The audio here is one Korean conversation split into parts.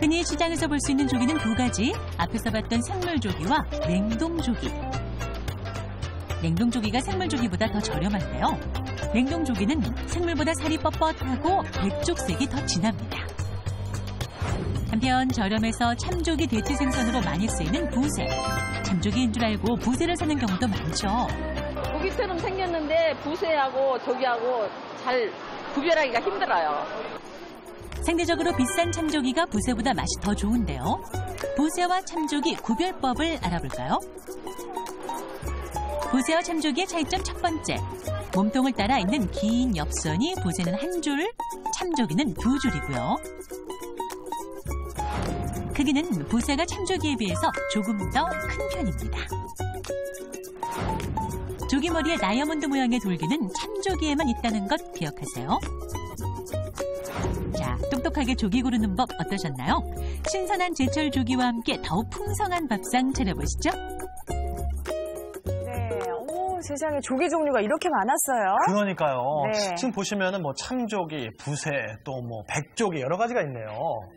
흔히 시장에서 볼 수 있는 조기는 두 가지, 앞에서 봤던 생물조기와 냉동조기. 냉동조기가 생물조기보다 더 저렴한데요. 냉동조기는 생물보다 살이 뻣뻣하고 백족색이 더 진합니다. 한편 저렴해서 참조기 대체 생선으로 많이 쓰이는 부세. 참조기인 줄 알고 부세를 사는 경우도 많죠. 조기처럼 생겼는데 부세하고 조기하고 잘 구별하기가 힘들어요. 상대적으로 비싼 참조기가 부세보다 맛이 더 좋은데요. 부세와 참조기 구별법을 알아볼까요? 부세와 참조기의 차이점 첫 번째. 몸통을 따라 있는 긴 엽선이 부세는 한 줄, 참조기는 두 줄이고요. 크기는 부세가 참조기에 비해서 조금 더 큰 편입니다. 조기머리에 다이아몬드 모양의 돌기는 참조기에만 있다는 것 기억하세요. 자, 똑똑하게 조기 고르는 법 어떠셨나요? 신선한 제철 조기와 함께 더욱 풍성한 밥상 차려보시죠. 세상에 조기 종류가 이렇게 많았어요. 그러니까요. 네. 지금 보시면은 뭐 참조기, 부세, 또 뭐 백조기 여러 가지가 있네요.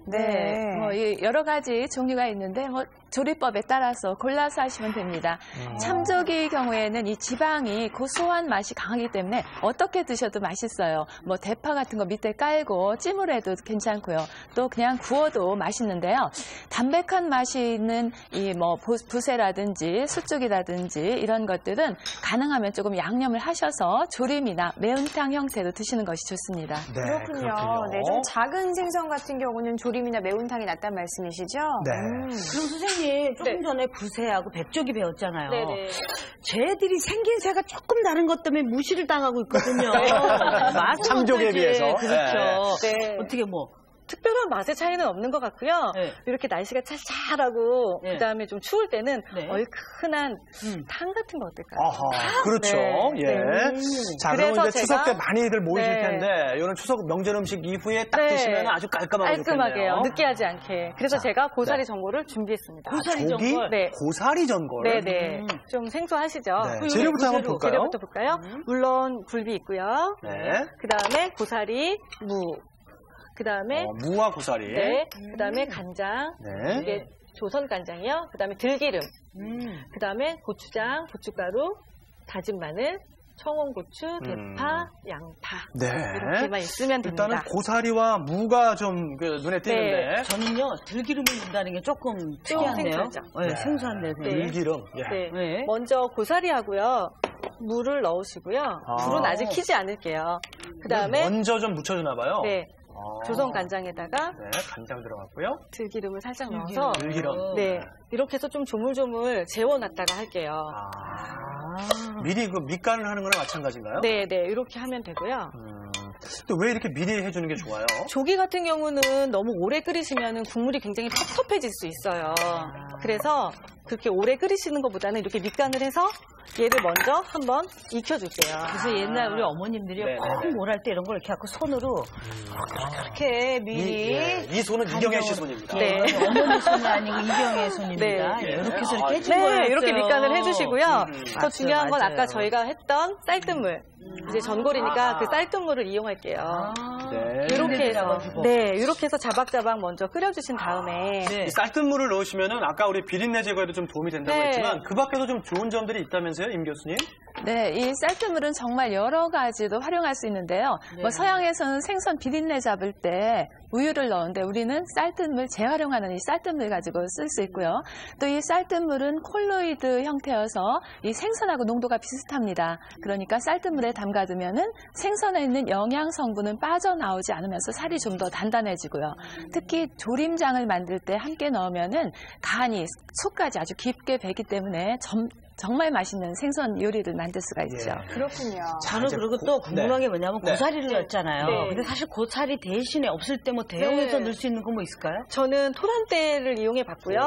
네. 여러 가지 종류가 있는데 조리법에 따라서 골라서 하시면 됩니다. 참조기 경우에는 이 지방이 고소한 맛이 강하기 때문에 어떻게 드셔도 맛있어요. 대파 같은 거 밑에 깔고 찜을 해도 괜찮고요. 또 그냥 구워도 맛있는데요. 담백한 맛이 있는 이 부세라든지 숯조기라든지 이런 것들은 가능하면 조금 양념을 하셔서 조림이나 매운탕 형태로 드시는 것이 좋습니다. 네, 그렇군요. 네, 좀 작은 생선 같은 경우는 조림이나 매운탕이 낫다는 말씀이시죠? 네. 그럼 선생님 조금 전에 부세하고 백조기 배웠잖아요. 네네. 쟤들이 생긴새가 조금 다른 것 때문에 무시를 당하고 있거든요. 참조기에 비해서. 그렇죠. 네. 어떻게 특별한 맛의 차이는 없는 것 같고요. 네. 이렇게 날씨가 찰찰하고 네. 그다음에 좀 추울 때는 네. 얼큰한 탕 같은 거 어떨까요? 아하, 그렇죠. 네. 예. 네. 자, 그러면 그래서 이제 추석 때 제가- 많이들 모이실 네. 텐데 이런 추석 명절 음식 이후에 딱 네. 드시면 아주 깔끔하게 깔끔하게요. 좋겠네요. 느끼하지 않게. 그래서 자, 제가 고사리 네. 전골을 준비했습니다. 고사리 조기? 전골? 네. 고사리 전골? 네네. 좀 생소하시죠? 네. 재료부터 한번 볼까요? 재료부터 볼까요? 물론 굴비 있고요. 네. 그 다음에 고사리, 무. 그 다음에 무와 고사리. 네. 그 다음에 간장. 네. 이게 조선 간장이요. 그 다음에 들기름. 그 다음에 고추장, 고춧가루, 다진 마늘, 청원고추, 대파, 양파. 네. 이렇게만 있으면 됩니다. 일단은 고사리와 무가 좀 눈에 띄는데. 저는요 들기름을 넣는다는 게 조금 특이한데요. 생소하죠. 네, 생소한데요. 네. 들기름. 예. 네. 네. 먼저 고사리하고요. 물을 넣으시고요. 불은 아직 켜지 않을게요. 그 다음에 먼저 좀 묻혀주나 봐요. 네. 조선 간장에다가 네, 간장 들어갔고요. 들기름을 살짝 넣어서 들기름. 네. 이렇게 해서 좀 조물조물 재워놨다가 할게요. 미리 그 밑간을 하는 거랑 마찬가지인가요? 네, 네. 이렇게 하면 되고요. 또 왜 이렇게 미리 해주는 게 좋아요? 조기 같은 경우는 너무 오래 끓이시면 국물이 굉장히 텁텁해질 수 있어요. 그래서 그렇게 오래 끓이시는 것보다는 이렇게 밑간을 해서 얘를 먼저 한번 익혀줄게요. 그래서 옛날 우리 어머님들이 네, 꼭 네, 네. 뭘 할 때 이런 걸 이렇게 갖고 손으로 이렇게 미리 이 손은 이경혜 씨 손입니다. 네. 어머니 손이 아니고 이경의 손입니다. 네. 예, 이렇게 해서 이렇게 해준 네, 거예요. 이렇게 밑간을 해주시고요. 더 맞아요, 중요한 건 맞아요. 아까 저희가 했던 쌀뜨물. 이제 전골이니까 그 쌀뜨물을 이용할게요. 네. 이렇게 해서 가지고. 네, 이렇게 해서 자박자박 먼저 끓여주신 다음에 네. 이 쌀뜨물을 넣으시면은 아까 우리 비린내 제거에도 좀 도움이 된다고 네. 했지만 그 밖에도 좀 좋은 점들이 있다면서요, 임 교수님? 네, 이 쌀뜨물은 정말 여러 가지로 활용할 수 있는데요. 서양에서는 생선 비린내 잡을 때 우유를 넣는데 우리는 쌀뜨물 재활용하는 이 쌀뜨물 가지고 쓸 수 있고요. 또 이 쌀뜨물은 콜로이드 형태여서 이 생선하고 농도가 비슷합니다. 그러니까 쌀뜨물에 담가두면은 생선에 있는 영양 성분은 빠져나오지 않으면서 살이 좀 더 단단해지고요. 특히 조림장을 만들 때 함께 넣으면은 간이 속까지 아주 깊게 배기 때문에 정말 맛있는 생선 요리를 만들 수가 있죠. 그렇군요. 저는 이제 그리고 또 궁금한 게 뭐냐면 네. 고사리를 넣었잖아요. 네. 근데 사실 고사리 대신에 없을 때 대용해서 네. 넣을 수 있는 거 있을까요? 저는 토란대를 이용해 봤고요.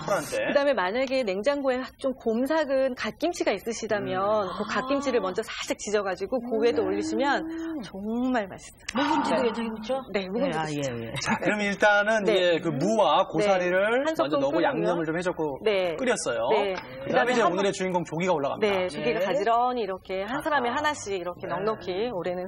토란대. 그다음에 만약에 냉장고에 좀 곰삭은 갓김치가 있으시다면 그 갓김치를 먼저 살짝 지져가지고 그 위에도 올리시면 정말 맛있어요. 묵은지도 괜찮겠죠? 네, 묵은지도 예. 자, 그럼 일단은 네. 이제 그 무와 고사리를 한 먼저 섞음 넣고 끓이고요. 양념을 좀 해줬고 네. 끓였어요. 네. 그다음에 이제 한 오늘의 주인공 조기가 올라갑니다. 네, 조개가 가지런히 이렇게 한 사람에 하나씩 이렇게 넉넉히 올해는